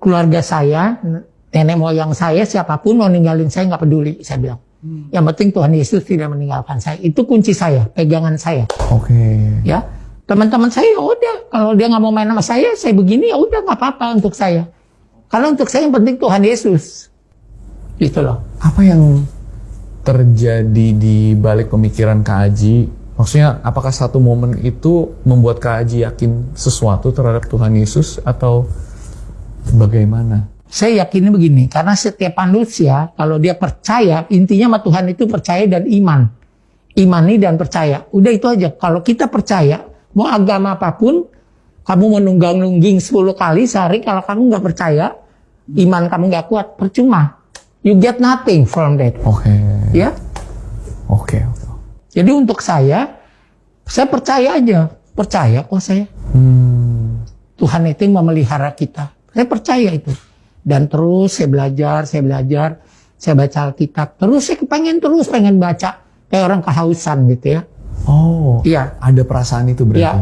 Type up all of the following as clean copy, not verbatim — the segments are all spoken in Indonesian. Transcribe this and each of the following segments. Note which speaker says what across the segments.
Speaker 1: keluarga saya, nenek moyang saya, siapapun mau ninggalin saya nggak peduli, saya bilang. Yang penting Tuhan Yesus tidak meninggalkan saya. Itu kunci saya, pegangan saya. Ya, teman-teman saya ya udah, kalau dia nggak mau main sama saya begini ya udah nggak apa-apa untuk saya. Karena untuk saya yang penting Tuhan Yesus. Gitu loh.
Speaker 2: Apa yang terjadi di balik pemikiran Kak Aji? Maksudnya apakah satu momen itu membuat Kak Aji yakin sesuatu terhadap Tuhan Yesus atau bagaimana?
Speaker 1: Saya yakinnya begini, karena setiap manusia kalau dia percaya, intinya sama Tuhan itu percaya dan iman. Imani dan percaya. Udah itu aja. Kalau kita percaya, mau agama apapun, kamu menunggang-nungging 10 kali sehari, kalau kamu nggak percaya, iman kamu nggak kuat, percuma. You get nothing from that. Ya?
Speaker 2: Oke.
Speaker 1: Jadi untuk saya percaya aja. Percaya kok saya. Tuhan itu yang memelihara kita. Saya percaya itu. Dan terus saya belajar, saya baca Alkitab. Terus saya pengen baca. Kayak orang kehausan gitu ya.
Speaker 2: Oh,
Speaker 1: iya.
Speaker 2: Ada perasaan itu berarti?
Speaker 1: Iya.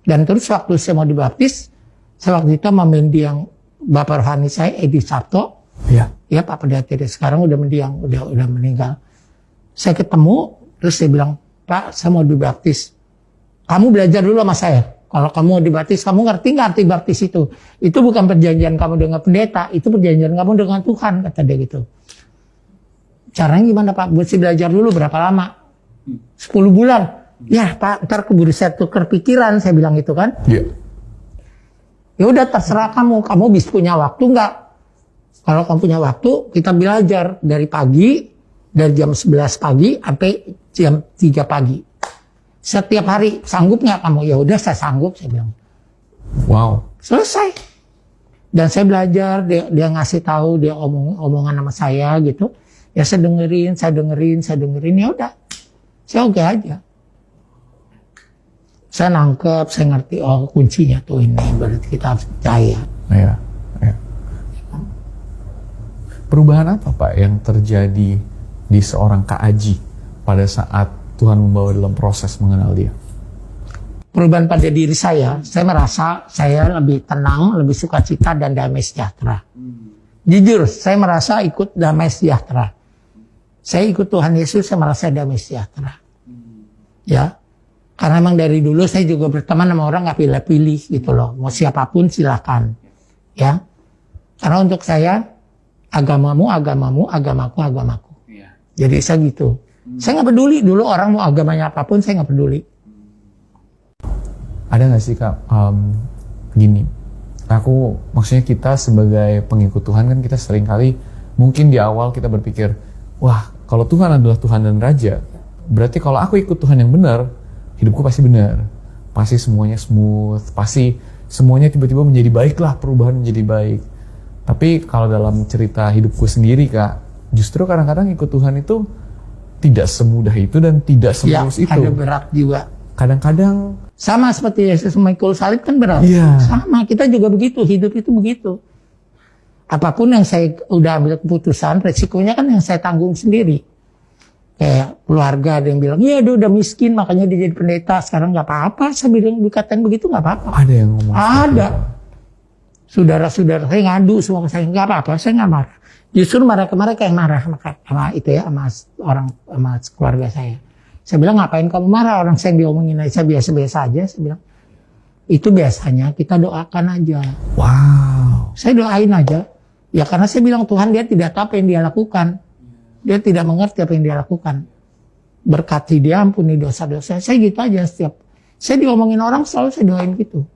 Speaker 1: Dan terus waktu saya mau dibaptis, saya waktu itu sama mendiang Bapak rohani saya, Edi Sabto.
Speaker 2: Iya.
Speaker 1: Ya Pak Pendeta, sekarang udah mendiang, udah meninggal. Saya ketemu, terus saya bilang, Pak, saya mau dibaptis. Kamu belajar dulu sama saya. Kalau kamu mau dibaptis, kamu ngerti nggak arti baptis itu? Itu bukan perjanjian kamu dengan pendeta, itu perjanjian kamu dengan Tuhan, kata dia gitu. Caranya gimana Pak? Buat saya belajar dulu berapa lama? 10 bulan. Ya Pak, ntar keburu saya tukar pikiran, saya bilang gitu kan.
Speaker 2: Iya.
Speaker 1: Ya udah terserah kamu bisa punya waktu nggak? Kalau kamu punya waktu, kita belajar dari pagi, dari jam 11 pagi sampai jam 3 pagi. Setiap hari, sanggup nggak kamu? Ya udah saya sanggup, saya bilang.
Speaker 2: Wow.
Speaker 1: Selesai. Dan saya belajar, dia ngasih tahu, dia omongan sama saya gitu. Ya saya dengerin, ya udah. Saya oke aja. Saya nangkep, saya ngerti, oh kuncinya tuh ini, berarti kita harus percaya.
Speaker 2: Iya. Perubahan apa Pak yang terjadi di seorang Kak Aji pada saat Tuhan membawa dalam proses mengenal dia?
Speaker 1: Perubahan pada diri saya merasa saya lebih tenang, lebih sukacita dan damai sejahtera. Jujur, saya merasa ikut damai sejahtera. Saya ikut Tuhan Yesus, saya merasa damai sejahtera. Ya, karena memang dari dulu saya juga berteman sama orang nggak pilih-pilih gitu loh. Mau siapapun silakan. Ya, karena untuk saya agamamu, agamaku. Jadi saya gitu. Saya nggak peduli dulu orang mau agamanya apapun, saya nggak peduli.
Speaker 2: Ada nggak sih Kak, gini, maksudnya kita sebagai pengikut Tuhan kan kita sering kali mungkin di awal kita berpikir, wah kalau Tuhan adalah Tuhan dan Raja, berarti kalau aku ikut Tuhan yang benar, hidupku pasti benar, pasti semuanya smooth, pasti semuanya tiba-tiba menjadi baik lah, perubahan menjadi baik. Tapi kalau dalam cerita hidupku sendiri Kak, justru kadang-kadang ikut Tuhan itu tidak semudah itu dan tidak semulus itu.
Speaker 1: Ada berat juga.
Speaker 2: Kadang-kadang
Speaker 1: sama seperti Yesus memikul salib kan berat.
Speaker 2: Iya.
Speaker 1: Sama, kita juga begitu, hidup itu begitu. Apapun yang saya udah ambil keputusan, resikonya kan yang saya tanggung sendiri. Kayak keluarga ada yang bilang, iya dia udah miskin makanya dia jadi pendeta, sekarang nggak apa-apa. Saya bilang dikatain begitu nggak apa-apa.
Speaker 2: Ada yang ngomong.
Speaker 1: Ada. Saudara-saudara saya ngadu semua ke saya, nggak apa-apa, saya nggak marah. Justru mereka yang marah sama itu ya, sama keluarga saya. Saya bilang, ngapain kamu marah? Orang saya diomongin aja, saya biasa-biasa aja. Saya bilang, itu biasanya kita doakan aja.
Speaker 2: Wow.
Speaker 1: Saya doain aja. Ya karena saya bilang, Tuhan dia tidak tahu apa yang dia lakukan. Dia tidak mengerti apa yang dia lakukan. Berkati dia, ampuni dosa-dosa. Saya gitu aja setiap. Saya diomongin orang, selalu saya doain gitu.